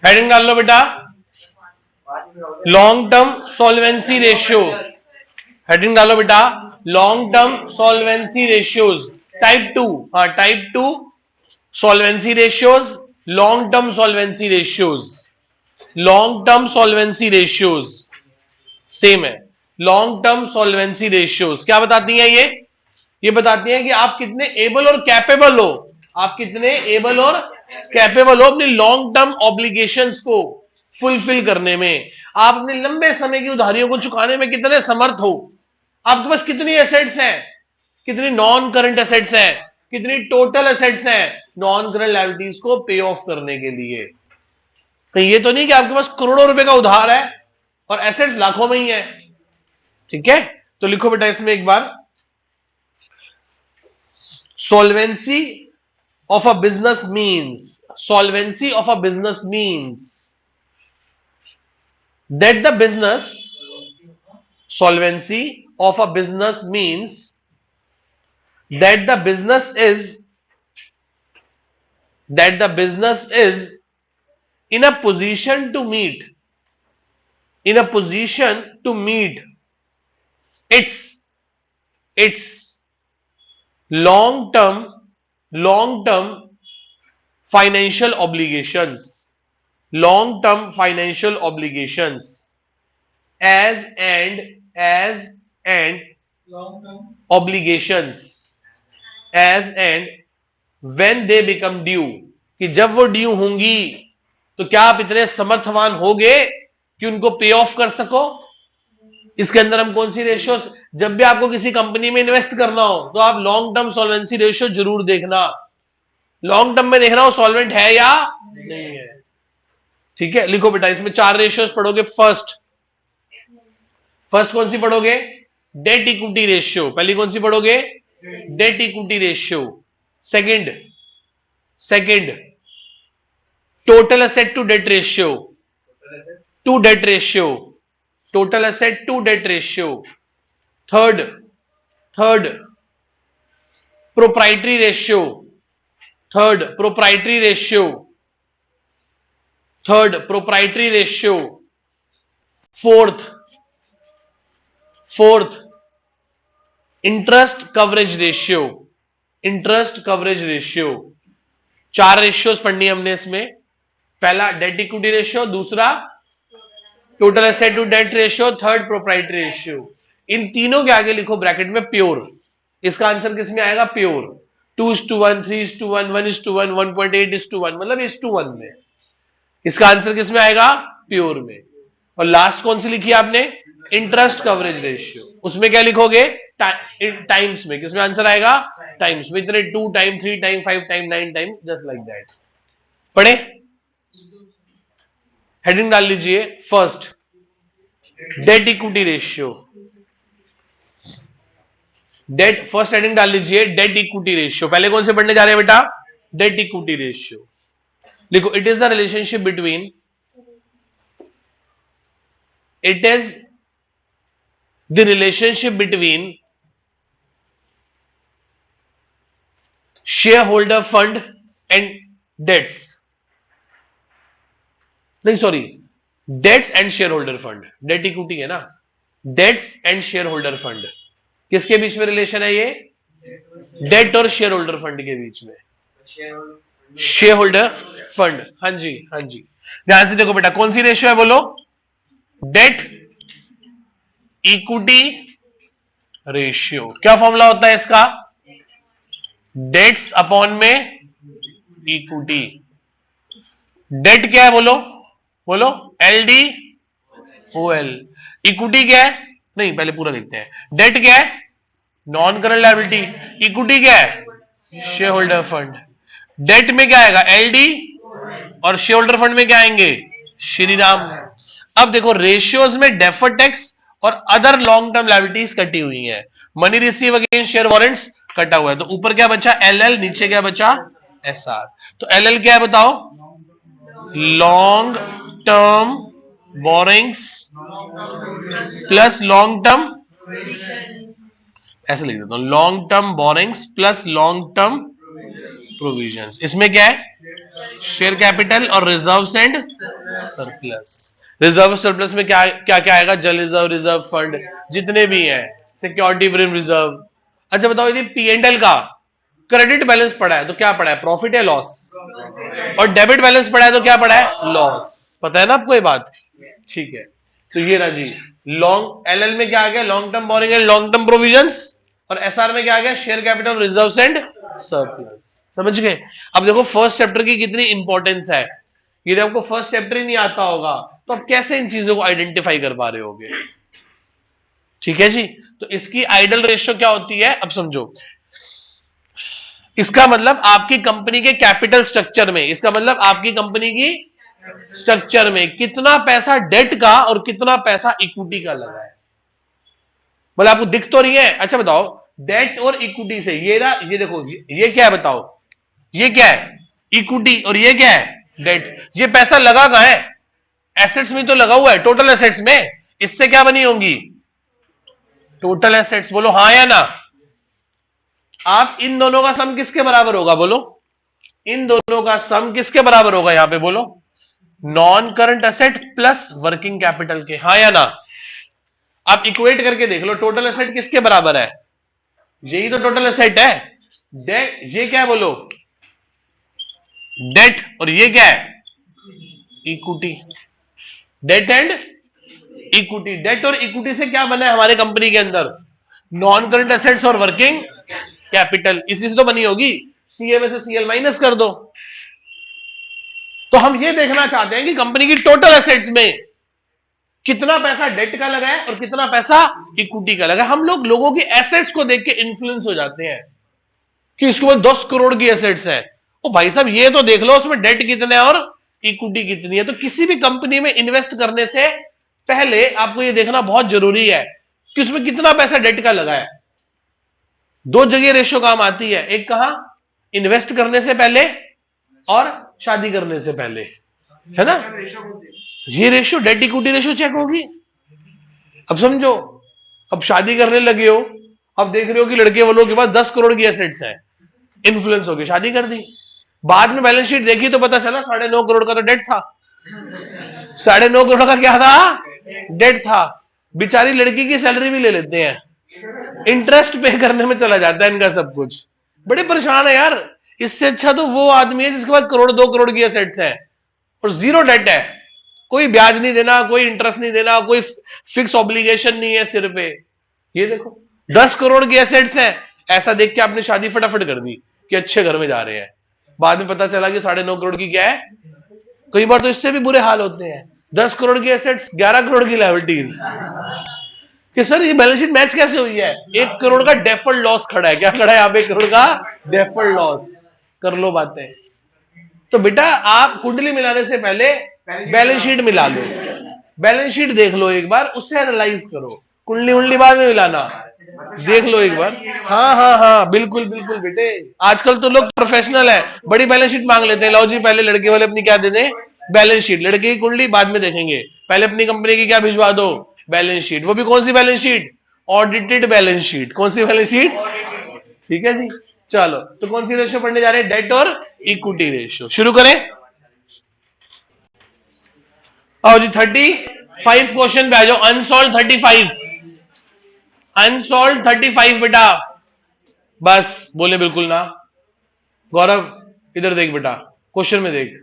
Heading डाल लो बेटा, long term solvency ratio. Heading डालो बेटा, long term solvency ratios type 2। हाँ, type 2 solvency ratios, long term solvency ratios, long term solvency ratios same है। Long term solvency ratios क्या बताती हैं? ये बताती हैं कि आप कितने एबल और कैपेबल हो, आप कितने एबल और कैपेबल हो अपनी लॉन्ग टर्म ऑब्लिगेशंस को फुलफिल करने में, आप अपने लंबे समय की उधारियों को चुकाने में कितने समर्थ हो, आपके पास कितनी एसेट्स हैं, कितनी नॉन करंट एसेट्स हैं, कितनी टोटल एसेट्स हैं नॉन करंट लायबिलिटीज को पे ऑफ करने के लिए। कहीं ये तो नहीं कि आपके पास करोड़ों रुपए का उधार है और एसेट्स लाखों में ही है। ठीक है, तो लिखो बेटा इसमें एक बार, solvency of a business means, solvency of a business means that the business, solvency of a business means that the business is in a position to meet, in a position to meet its long term financial obligations, long term financial obligations as and obligations as and when they become due, कि जब वो due होंगी तो क्या आप इतने समर्थवान होगे कि उनको पे ऑफ कर सको। इसके अंदर हम कौन सी रेशियो, जब भी आपको किसी कंपनी में इन्वेस्ट करना हो तो आप लॉन्ग टर्म सॉल्वेंसी रेशियो जरूर देखना, लॉन्ग टर्म में देखना हो सॉल्वेंट है या नहीं है। ठीक है, लिखो बेटा इसमें 4 रेशियोज पढ़ोगे। फर्स्ट कौन सी पढ़ोगे? Debt equity ratio. पहली कौन सी पढ़ोगे? Debt equity ratio. Second total asset to debt ratio, to debt ratio, total asset to debt ratio. Third proprietary ratio, third proprietary ratio. Fourth interest coverage ratio. 4 ratios पढ़नी हमने इसमें। पहला debt equity ratio, दूसरा total asset to debt ratio, third proprietary ratio. इन तीनों के आगे लिखो ब्रैकेट में प्योर। इसका आंसर किसमें आएगा? प्योर। 2:1, 3:1, 1:1, 1.8:1, मतलब 1:1 में। इसका आंसर किसमें आएगा? प्योर में। और लास्ट कौन सी लिखी आपने? Interest coverage ratio. उसमें क्या लिखोगे? टाइम्स में। किसमें आंसर आएगा? टाइम्स में। इतने 2 time, 3 time, 5 time, 9 time, just like that. पढ़े? हेडिंग डाल लीजिए, first date equity ratio. First heading डाल लीजिए डेट इक्विटी रेशियो। पहले कौन से पढ़ने जा रहे हैं बेटा? Debt equity ratio. लिखो, it is the relationship between, it is the relationship between shareholder fund and debts, नहीं sorry, debts and share holder fund. Debt equity है ना, debts and share holder fund, किसके बीच में रिलेशन है ये? Date और शेयर होल्डर फंड के बीच में। शेयर होल्डर फंड, हाँ जी हाँ जी। ध्यान से देखो बेटा, कौन सी रेशियो है बोलो? Date equity ratio. क्या फॉर्मूला होता है इसका? डेट्स अपॉन में इक्विटी। डेट क्या है बोलो? LD OL. इक्विटी क्या है? नहीं, पहले पूरा देखते हैं। डेट क्या है? Non current liability. इक्विटी क्या है? Share holder fund. डेट में क्या आएगा? एलडी, और शेयर होल्डर फंड में क्या आएंगे? श्रीराम। अब देखो, रेशियोज में डेफर्ड टैक्स और अदर लॉन्ग टर्म लायबिलिटीज कटी हुई है। Money receive against share warrants कटा हुआ है, तो ऊपर क्या बचा? एलएल, नीचे क्या बचा? एसआर। तो एलएल क्या है बताओ? Long term borrowings plus long term, ऐसे लिख देता हूं, long term borrowings plus long term provisions. इसमें क्या है? शेयर कैपिटल और reserves and surplus. Reserve surplus में क्या क्या क्या आएगा? जल रिजर्व, रिजर्व फंड, जितने भी हैं, सिक्योरिटी प्रीम रिजर्व। अच्छा बताओ, यदि P&L का क्रेडिट बैलेंस पड़ा है तो क्या पड़ा है? प्रॉफिट या लॉस? और डेबिट बैलेंस पड़ा है तो क्या पड़ा है? लॉस। पता है ना आपको ये बात? ठीक है, तो ये रहा जी लॉन्ग LL में क्या आ गया? Long term borrowing and long term provisions. और SR में क्या आ गया? Share capital, reserves and surplus. समझ गए? अब देखो फर्स्ट चैप्टर की कितनी इंपॉर्टेंस है। यदि आपको फर्स्ट चैप्टर ही नहीं आता होगा तो आप कैसे इन चीजों को आइडेंटिफाई कर पा रहे होगे? ठीक है जी। तो इसकी आइडल रेशियो क्या होती है अब समझो। इसका मतलब आपकी कंपनी के कैपिटल स्ट्रक्चर में, इसका मतलब आपकी कंपनी की स्ट्रक्चर में कितना पैसा डेट का और कितना पैसा इक्विटी का लगा है। मतलब आपको दिख तो रही है? अच्छा बताओ, डेट और इक्विटी से ये देखो, ये क्या है बताओ? ये क्या है? इक्विटी। और ये क्या है? डेट। ये पैसा लगा कहां है? एसेट्स में तो लगा हुआ है, टोटल एसेट्स में। इससे क्या बनी होंगी? Total assets. बोलो हां या ना? आप इन दोनों का सम किसके बराबर होगा? बोलो इन दोनों का सम किसके बराबर होगा? यहां पे बोलो non current asset plus working capital के। हाँ या ना? आप इक्वेट करके देख लो, टोटल एसेट किसके बराबर है? यही तो टोटल एसेट है। डेट, ये क्या है बोलो? डेट। और ये क्या है? Equity. Debt and equity. Debt और इक्विटी से क्या बना है हमारे कंपनी के अंदर? नॉन करंट एसेट्स और वर्किंग कैपिटल। इसी से तो बनी होगी। सीए में से सीएल माइनस कर दो। तो हम ये देखना चाहते हैं कि कंपनी की टोटल एसेट्स में कितना पैसा डेट का लगा है और कितना पैसा इक्विटी का लगा है। हम लोगों की एसेट्स को देख के इन्फ्लुएंस हो जाते हैं कि इसके बाद 10 करोड़ की एसेट्स है। ओ भाई साहब, ये तो देख लो उसमें डेट कितने और इक्विटी कितनी है। तो किसी भी कंपनी में इन्वेस्ट करने से पहले आपको ये देखना बहुत जरूरी है कि उसमें कितना पैसा डेट का लगा है। दो जगह रेशियो काम आती है, एक कहां? इन्वेस्ट करने से पहले और शादी करने से पहले, है ना? ये ratio debt equity ratio check होगी। अब समझो, अब शादी करने लगे हो, अब देख रहे हो कि लड़के वालों के पास 10 करोड़ की एसेट्स हैं, इन्फ्लुएंस हो गए, शादी कर दी। बाद में बैलेंस शीट देखी तो पता चला 9.5 करोड़ का तो डेट था। 9.5 करोड़ का क्या था? डेट था। बेचारी लड़की की सैलरी भी ले लेते हैं, इंटरेस्ट पे करने में चला जाता है इनका सब कुछ। बड़े परेशान है यार। इससे अच्छा तो वो आदमी है जिसके पास 1-2 करोड़ की एसेट्स है और जीरो डेट है। कोई ब्याज नहीं देना, कोई इंटरेस्ट नहीं देना, कोई फिक्स ऑब्लिगेशन नहीं है सिर पे। ये देखो 10 करोड़ की एसेट्स है, ऐसा देख के आपने शादी फटाफट कर दी कि अच्छे घर में जा रहे हैं। बाद में पता चला कि 9.5 करोड़ की क्या है। कई बार तो इससे भी बुरे हाल होते हैं। 10 करोड़ की एसेट्स, 11 करोड़ की लायबिलिटीज। कि सर ये बैलेंस शीट मैच कैसे हुई है? 1 करोड़ का डेफर्ड लॉस खड़ा है। क्या खड़ा है? आप 1 करोड़ का डेफर्ड लॉस। कर लो बातें। तो बेटा आप कुंडली मिलाने से पहले बैलेंस शीट मिला लो, बैलेंस शीट देख लो एक बार, उससे एनालाइज करो। कुंडली उंडली बाद में मिलाना, देख लो एक बार। हाँ हाँ हाँ, बिल्कुल बिल्कुल बेटे। आजकल तो लोग प्रोफेशनल है, बड़ी बैलेंस शीट मांग लेते हैं। लो जी, पहले लड़के वाले अपनी क्या दे दें? Balance sheet. लड़के की कुंडली बाद में देखेंगे, पहले अपनी कंपनी की क्या भिजवा दो? Balance sheet. वो भी कौन सी balance sheet? Audited balance sheet. कौन सी बैलेंस शीट? ठीक है जी। चलो, तो कौन सी रेशियो पढ़ने जा रहे हैं? डेट और इक्विटी रेशियो। शुरू करें। आओ जी, 35 क्वेश्चन पे आ जाओ। अनसॉल्व 35, अनसॉल्व 35 बेटा। बस बोले बिल्कुल ना। गौरव इधर देख बेटा, क्वेश्चन में देख,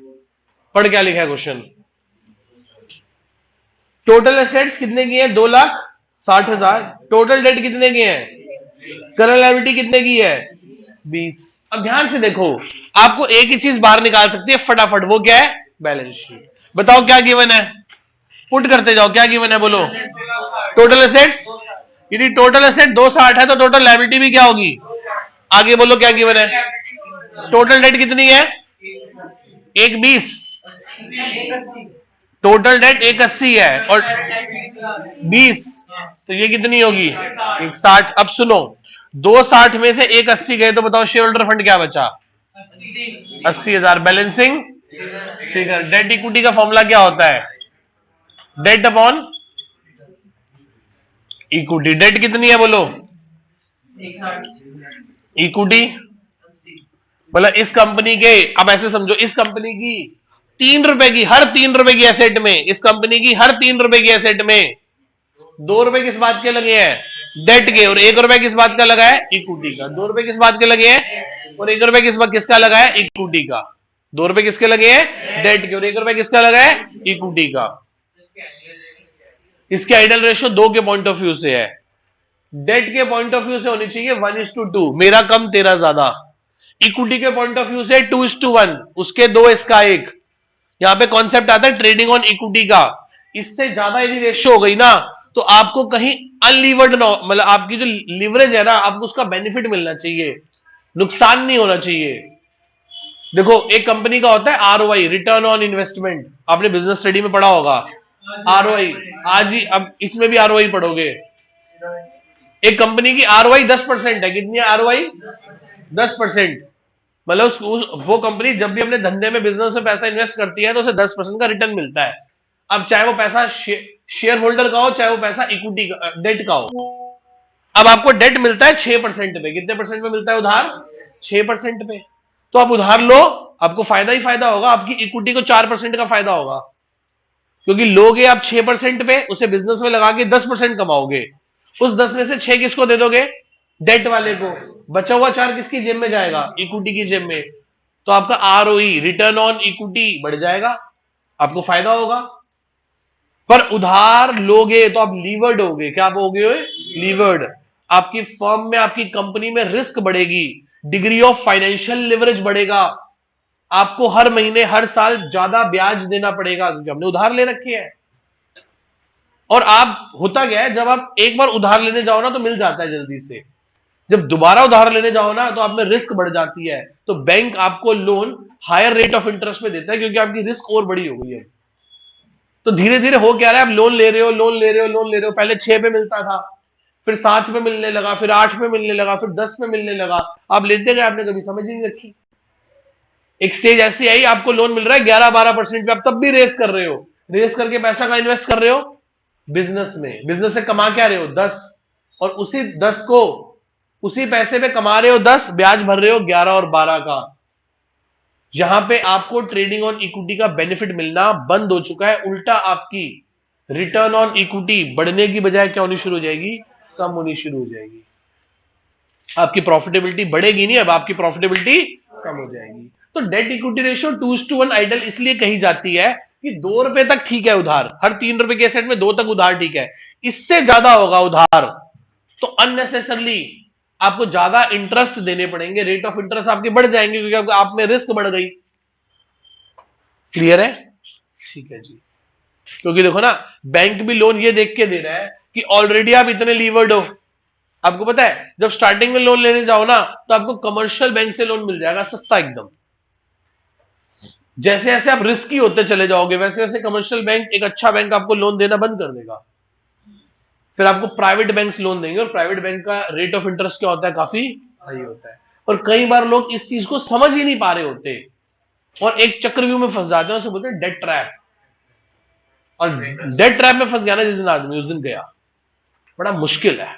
पढ़ क्या लिखा है क्वेश्चन। टोटल एसेट्स कितने की है? 2,60,000। टोटल डेट कितने की है? करंट लायबिलिटी कितने की है? 20। अब ध्यान से देखो, आपको एक ही चीज बाहर निकाल सकती है फटाफट, वो क्या है? Balance sheet. बताओ क्या गिवन है? पुट करते जाओ, क्या गिवन है बोलो? Total assets. यदि टोटल एसेट 260 है तो टोटल लायबिलिटी भी क्या होगी? आगे बोलो क्या गिवन है? टोटल डेट कितनी है? 1,20। टोटल डेट 1,80 है और 20, तो ये कितनी होगी? 160। अब सुनो, 260 में से 180 गए तो बताओ शेयर होल्डर फंड क्या बचा? 80,000। Balancing figure. डेट इक्विटी का फॉर्मूला क्या होता है? Date upon equity. डेट कितनी है बोलो? इक्विटी मतलब इस कंपनी के, अब ऐसे समझो, इस कंपनी की 3 रुपए की, हर 3 रुपए की एसेट में, इस कंपनी की हर 3 रुपए की एसेट में 2 रुपए किस बात के लगे हैं, डेट के, और 1 रुपए किस बात का लगा है, इक्विटी का। 2 रुपए किस बात के लगे हैं, और 1 रुपए किसका लगा है, इक्विटी का। 2 रुपए किसके लगे हैं, डेट के, और 1 रुपए किसका लगा है, इक्विटी का। इसके आइडल रेशियो 2 के पॉइंट ऑफ व्यू से है, डेट के पॉइंट ऑफ व्यू से होनी चाहिए 1:2, मेरा कम तेरा ज्यादा। इक्विटी के पॉइंट ऑफ व्यू से 2:1, उसके 2 इसका 1। यहां पे कॉन्सेप्ट आता है ट्रेडिंग ऑन इक्विटी का। इससे ज्यादा यदि रेशियो हो गई ना, तो आपको कहीं अनलीवर्ड ना, मतलब आपकी जो लिवरेज है ना, आपको उसका बेनिफिट मिलना चाहिए, नुकसान नहीं होना चाहिए। देखो, एक कंपनी का होता है आरओआई, रिटर्न ऑन इन्वेस्टमेंट, आपने बिजनेस स्टडी में पढ़ा होगा आरओआई। आज ही, अब इसमें भी आरओआई पढ़ोगे। एक कंपनी की आरओआई 10% है, कितनी आरओआई, 10%। मतलब वो कंपनी जब भी अपने धंधे में, बिजनेस में पैसा इन्वेस्ट करती है तो उसे 10% का रिटर्न मिलता है। अब चाहे वो पैसा शेयर होल्डर का हो, चाहे वो पैसा इक्विटी का, डेट का हो। अब आपको डेट मिलता है 6% पे, कितने परसेंट पे मिलता है उधार, 6% पे। तो आप उधार लो, आपको फायदा ही फायदा होगा, आपकी इक्विटी को 4% का फायदा होगा, क्योंकि लोगे आप 6% पे, उसे बिजनेस में लगा के 10% कमाओगे। उस 10 में से 6 किसको दे दोगे, डेट वाले को। बचा हुआ 4 किसकी जेब में जाएगा, इक्विटी की जेब में। तो आपका आरओई, रिटर्न ऑन इक्विटी, बढ़ जाएगा, आपको फायदा होगा। पर उधार लोगे तो आप लीवर्ड होगे, क्या होगे, लीवर्ड। आपकी फर्म में, आपकी कंपनी में रिस्क बढ़ेगी, डिग्री ऑफ फाइनेंशियल लिवरेज बढ़ेगा, आपको हर महीने, हर साल ज्यादा ब्याज देना पड़ेगा, क्योंकि हमने उधार ले रखी है। और आप, होता क्या है, जब आप एक बार उधार लेने जाओ ना तो मिल जाता है जल्दी से, जब दोबारा उधार लेने जाओ ना तो आप में रिस्क बढ़ जाती है। तो बैंक आपको loan higher rate of interest में देता है, क्योंकि आपकी रिस्क और बड़ी हो गई है। तो धीरे धीरे हो क्या रहा है, आप लोन ले रहे हो, लोन ले रहे हो, लोन ले रहे हो। पहले 6 पे मिलता था, फिर 7 पे मिलने लगा, फिर 8 पे मिलने लगा, फिर 10 पे मिलने लगा। आप लेते गए, आपने कभी समझ ही नहीं रखी। एक स्टेज ऐसी आई, आपको लोन मिल रहा है 11-12% पे, आप तब भी रेस कर रहे हो। रेस करके पैसा का इन्वेस्ट कर रहे हो, बिजनेस में। बिजनेस से कमा क्या रहे हो, 10, और उसी 10 को, उसी पैसे पे कमा रहे हो 10, ब्याज भर रहे हो 11 और 12 का। यहां पे आपको ट्रेडिंग ऑन इक्विटी का बेनिफिट मिलना बंद हो चुका है, उल्टा आपकी रिटर्न ऑन इक्विटी बढ़ने की बजाय क्या होनी शुरू हो जाएगी, कम होनी शुरू हो जाएगी। आपकी प्रॉफिटेबिलिटी बढ़ेगी नहीं, अब आपकी प्रॉफिटेबिलिटी कम हो जाएगी। तो डेट इक्विटी रेशियो 2:1 आइडल इसलिए कही जाती है कि 2 रुपए तक ठीक है उधार, हर 3 रुपए के एसेट में 2 तक उधार ठीक है। इससे ज्यादा होगा उधार तो अननेसेसरली आपको ज्यादा इंटरेस्ट देने पड़ेंगे, रेट ऑफ इंटरेस्ट आपके बढ़ जाएंगे, क्योंकि आप में रिस्क बढ़ गई। क्लियर है, ठीक है जी। क्योंकि देखो ना, बैंक भी लोन ये देख के दे रहा है कि ऑलरेडी आप इतने लीवर्ड हो। आपको पता है, जब स्टार्टिंग में लोन लेने जाओ ना, तो आपको कमर्शियल बैंक से लोन मिल जाएगा सस्ता एकदम। जैसे जैसे आप रिस्की होते चले जाओगे, वैसे वैसे कमर्शियल बैंक, एक अच्छा बैंक आपको लोन देना बंद कर देगा। फिर आपको प्राइवेट बैंक्स लोन देंगे, और प्राइवेट बैंक का रेट ऑफ इंटरेस्ट क्या होता है, काफी हाई होता है। और कई बार लोग इस चीज को समझ ही नहीं पा रहे होते, और एक चक्रव्यूह में फंस जाते हैं, उसे बोलते हैं डेट ट्रैप। और डेट ट्रैप में फंस गया ना जिस दिन आदमी, उस दिन गया, बड़ा मुश्किल है।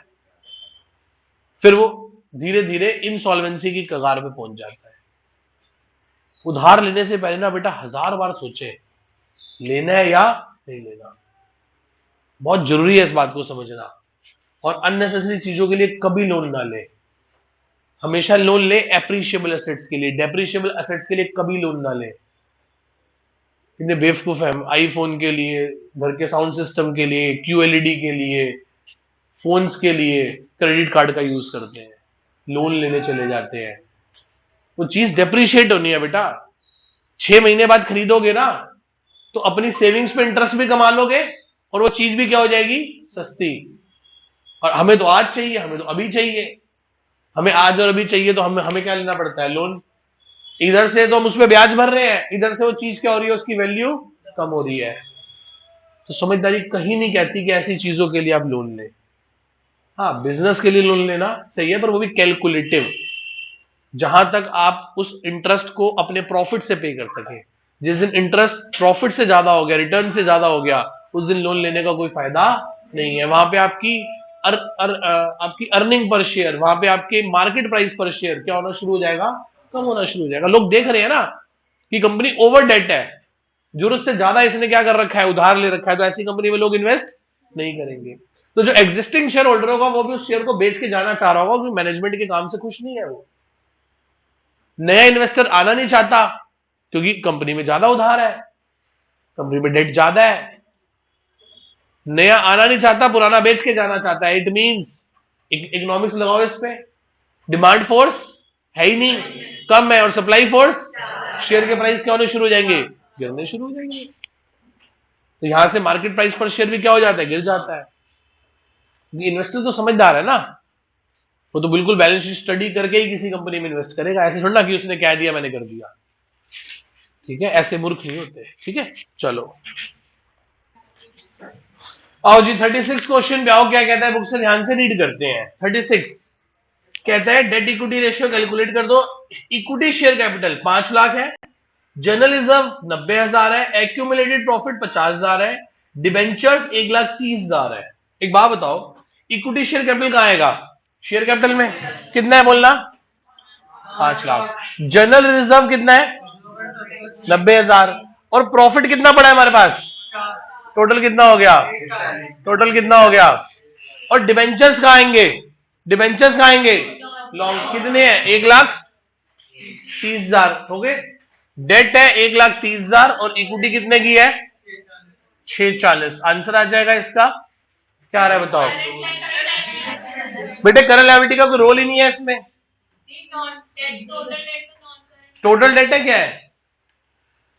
फिर वो धीरे धीरे इंसॉल्वेंसी की कगार पे पहुंच जाता है। उधार लेने से पहले ना बेटा 1000 बार सोचे, लेना है या नहीं लेना। बहुत जरूरी है इस बात को समझना। और अननेसेसरी चीजों के लिए कभी लोन ना ले। हमेशा लोन ले एप्रिशिएबल एसेट्स के लिए, डेप्रिशिएबल एसेट्स के लिए कभी लोन ना ले। कितने बेवकूफ है, आईफोन के लिए, घर के साउंड सिस्टम के लिए, क्यूएलईडी के लिए, फोन्स के लिए क्रेडिट कार्ड का यूज करते हैं, लोन लेने चले जाते हैं। वो चीज डेप्रिशिएट होनी है बेटा। 6 महीने बाद खरीदोगे ना, तो अपनी सेविंग्स पे इंटरेस्ट भी कमा लोगे, और वो चीज भी क्या हो जाएगी, सस्ती। और हमें तो आज चाहिए, हमें तो अभी चाहिए, हमें आज और अभी चाहिए, तो हमें क्या लेना पड़ता है, लोन। इधर से तो हम उसमें ब्याज भर रहे हैं, इधर से वो चीज क्या हो रही है, उसकी वैल्यू कम हो रही है। तो समझदारी कहीं नहीं कहती कि ऐसी चीजों के लिए आप लोन लें। हाँ, बिजनेस के लिए लोन लेना सही है, पर वो भी कैलकुलेटिव, जहां तक आप उस इंटरेस्ट को अपने प्रॉफिट से पे कर सके। जिस दिन इंटरेस्ट प्रॉफिट से ज्यादा हो गया, रिटर्न से ज्यादा हो गया, उस दिन लोन लेने का कोई फायदा नहीं है। वहां पे आपकी आपकी अर्निंग पर शेयर, वहां पे आपके मार्केट प्राइस पर शेयर क्या होना शुरू हो जाएगा, कम होना शुरू हो जाएगा। लोग देख रहे हैं ना कि कंपनी ओवर डेट है, जरूरत से ज्यादा इसने क्या कर रखा है, उधार ले रखा है, तो ऐसी कंपनी में लोग इन्वेस्ट नहीं करेंगे। तो जो एग्जिस्टिंग शेयर होल्डर होगा वो भी उस शेयर को बेच के जाना चाह रहा होगा, क्योंकि मैनेजमेंट के काम से खुश नहीं है वो। नया इन्वेस्टर आना नहीं चाहता क्योंकि कंपनी में ज्यादा उधार है, कंपनी में डेट ज्यादा है। नया आना नहीं चाहता, पुराना बेच के जाना चाहता है। इट मींस इकोनॉमिक्स लगाओ इस पे, डिमांड फोर्स है ही नहीं, कम है, और सप्लाई फोर्स, शेयर के प्राइस क्या होने शुरू हो जाएंगे, गिरने शुरू हो जाएंगे। तो यहां से मार्केट प्राइस पर शेयर भी क्या हो जाता है, गिर जाता है। इन्वेस्टर तो समझदार है ना, वो तो बिल्कुल बैलेंस शीट स्टडी करके ही किसी कंपनी में इन्वेस्ट करेगा, ऐसे थोड़ा कि उसने कह दिया मैंने कर दिया। ठीक है, ऐसे मूर्ख नहीं होते। ठीक है, चलो आओ जी 36 क्वेश्चन पे आओ। क्या कहता है, बुक से ध्यान से रीड करते हैं। 36 कहता है डेट इक्विटी रेशियो कैलकुलेट कर दो। इक्विटी शेयर कैपिटल 5 लाख है, जनरल रिजर्व 90,000 है, एक्यूमुलेटेड प्रॉफिट 50,000 है, डिबेंचर्स 1,30,000 है। एक बात बताओ, इक्विटी शेयर कैपिटल कहां आएगा, शेयर कैपिटल में कितना है बोलना, 5 लाख। जनरल रिजर्व कितना है, 90,000, और प्रॉफिट कितना पड़ा है हमारे पास, टोटल कितना हो गया, टोटल कितना हो गया। और डिबेंचर्स कहां आएंगे, डिबेंचर्स कहां आएंगे, लॉन्ग, कितने हैं, 1,30,000 हो गए। डेट है 1,30,000 और इक्विटी कितने की है, 640। आंसर आ जाएगा इसका, क्या आ रहा है बताओ बेटे। करंट लायबिलिटी का कोई रोल ही नहीं है इसमें, टोटल डेट है क्या है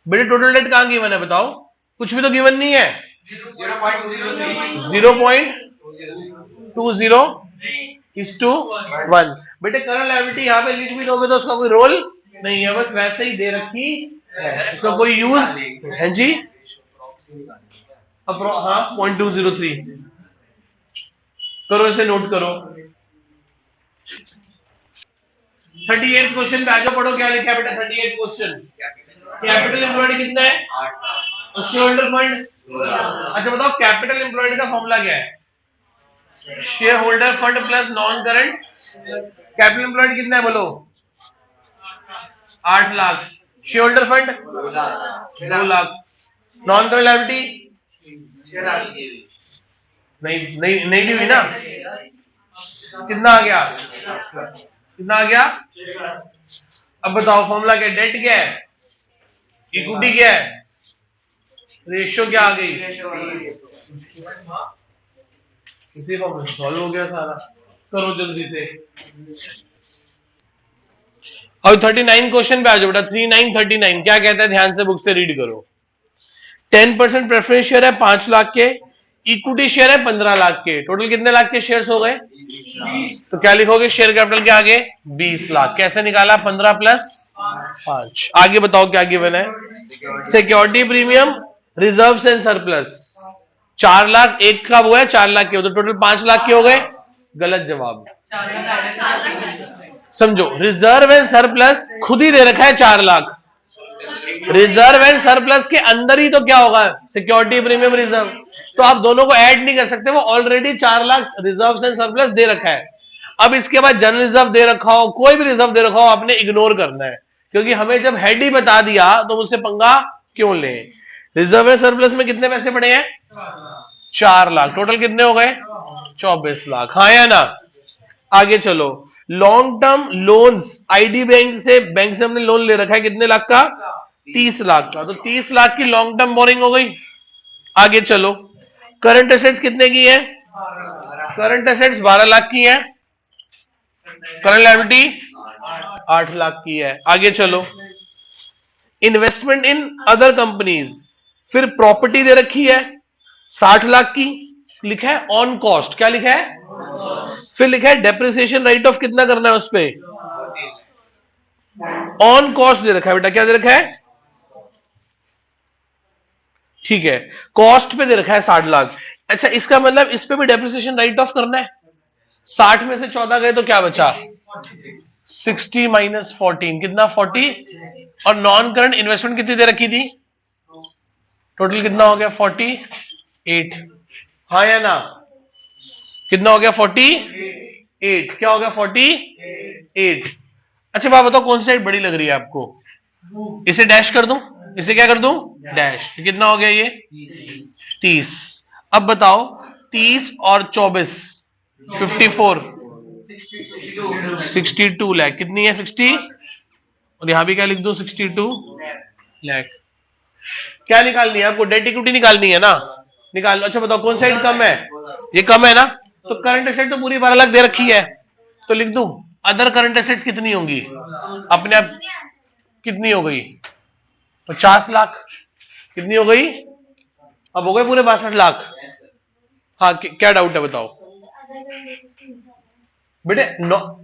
बेटे, टोटल डेट कहां गिवन है बताओ, कुछ भी तो गिवन नहीं है। 0.20:1 बेटे। करंट लायबिलिटी यहाँ पे लिख भी दोगे तो उसका कोई रोल नहीं है, बस वैसे ही दे रखी है, उसका कोई यूज है जी। हाँ 0.203 करो, इसे नोट करो। 38 क्वेश्चन पे आगे पढ़ो, क्या लिखा है बेटा 38 क्वेश्चन। कैपिटल एम्प्लॉयड कितना है, और शेयर होल्डर फंड। अच्छा बताओ कैपिटल एम्प्लॉयड का फॉर्मूला क्या है, share holder fund plus non current. Capital employed कितना है बोलो, 8 lakh. Share holder fund 2 lakh. Non current liability नहीं दी हुई ना, कितना आ गया, कितना आ गया। अब बताओ फॉर्मूला क्या, डेट क्या है, इक्विटी क्या है, रेशियो क्या आ गई, इसी को सॉल्व हो गया सारा। करो जल्दी से। अब 39 क्वेश्चन पे आ जाओ बेटा। 3939 क्या कहता है, ध्यान से बुक से रीड करो। 10% प्रेफरेंस शेयर है 5 लाख के, इक्विटी शेयर है 15 लाख के, टोटल कितने लाख के शेयर्स हो गए, तो क्या लिखोगे, शेयर कैपिटल के आगे 20 लाख। कैसे निकाला, 15 प्लस 5। आगे बताओ क्या गिवन है, security premium, reserve and surplus. 4 lakh एक का वो है, 4 लाख के, तो टोटल 5 लाख के हो गए। गलत जवाब, समझो रिजर्व एंड सरप्लस खुद ही दे रखा है 4 लाख, रिजर्व एंड सरप्लस के अंदर ही तो क्या होगा, सिक्योरिटी प्रीमियम रिजर्व, तो आप दोनों को ऐड नहीं कर सकते, वो already 4 lakh reserve and surplus दे रखा है। अब इसके बाद जनरल रिजर्व दे रखा हो, कोई भी रिजर्व दे रखा हो, आपने इग्नोर करना है, क्योंकि हमें जब हेड ही बता दिया तो मुझसे पंगा क्यों ले। रिजर्व एंड सरप्लस में कितने पैसे पड़े हैं, 4 लाख, टोटल कितने हो गए, 24 लाख, हाँ या ना। आगे चलो, long term loans, ID bank से हमने लोन ले रखा है, कितने लाख का, 30 लाख का, तो 30 लाख की लॉन्ग टर्म बोरिंग हो गई। आगे चलो, करंट एसेट्स कितने की है, करंट एसेट्स 12 लाख की है, करंट लायबिलिटी 8 लाख की है। आगे चलो, इन्वेस्टमेंट इन अदर कंपनीज, फिर प्रॉपर्टी दे रखी है 60 लाख की, लिखा है ऑन कॉस्ट, क्या लिखा है, फिर लिखा है डेप्रिसिएशन राइट ऑफ कितना करना है उस पे, ऑन कॉस्ट दे रखा है बेटा, क्या दे रखा है, ठीक है, कॉस्ट पे दे रखा है 60 लाख। अच्छा इसका मतलब इस पे भी डेप्रिसिएशन राइट ऑफ करना है। 60 में से 14 गए तो क्या बचा, 60 माइनस 14 कितना, 40, और नॉन करंट इन्वेस्टमेंट कितनी दे रखी थी, टोटल कितना हो गया, 48, हाँ या ना, कितना हो गया, 48, क्या हो गया 48। अच्छा बात बताओ, कौन सी साइड बड़ी लग रही है आपको? इसे डैश कर दूं, इसे क्या कर दूं? डैश। तो कितना हो गया ये? 30। अब बताओ 30 और 24, 54, 62 लाख कितनी है? 60। और यहां भी क्या लिख दूं? 62 लाख। क्या निकालनी है आपको? डेट इक्विटी निकालनी है ना, निकाल लो। अच्छा बताओ कौन साइड कम है? ये कम है ना, तो करंट एसेट तो पूरी 12 लाख दे रखी है, तो लिख दूं अदर करंट एसेट्स कितनी होंगी अपने आप? कितनी हो गई? 50 लाख। कितनी हो गई? अब हो गए पूरे 62 लाख। हाँ क्या डाउट है बताओ बेटे?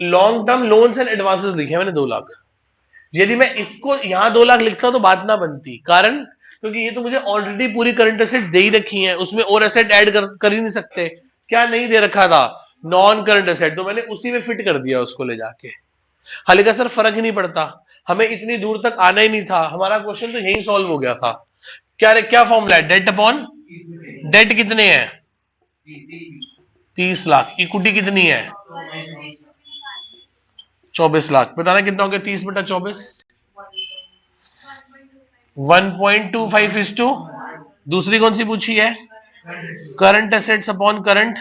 Long term loans and advances लिखे मैंने 2 लाख। यदि मैं इसको यहां 2 लाख लिखता तो बात ना बनती, कारण क्योंकि ये तो मुझे ऑलरेडी पूरी करंट एसेट्स दे ही रखी हैं, उसमें और एसेट ऐड कर ही नहीं सकते। क्या नहीं दे रखा था? नॉन करंट एसेट, तो मैंने उसी में फिट कर दिया उसको ले जाके। हालांकि का सर फर्क ही नहीं पड़ता, हमें इतनी दूर तक आना ही नहीं था, हमारा क्वेश्चन तो यही सॉल्व हो गया था। क्या फॉर्मूला है? डेट अपॉन डेट कितने हैं? 30 लाख। इक्विटी कितनी है? 24 लाख। बताना कितना हो गया? 30 बटा 24, 1.25 इज टू। दूसरी कौन सी पूछी है? करंट एसेट्स अपॉन करंट,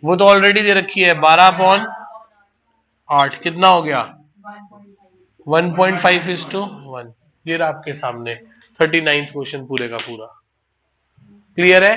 वो तो ऑलरेडी दे रखी है 12/8। कितना हो गया? 1.5 इज टू 1। ये रहा आपके सामने 39th क्वेश्चन पूरे का पूरा। क्लियर है?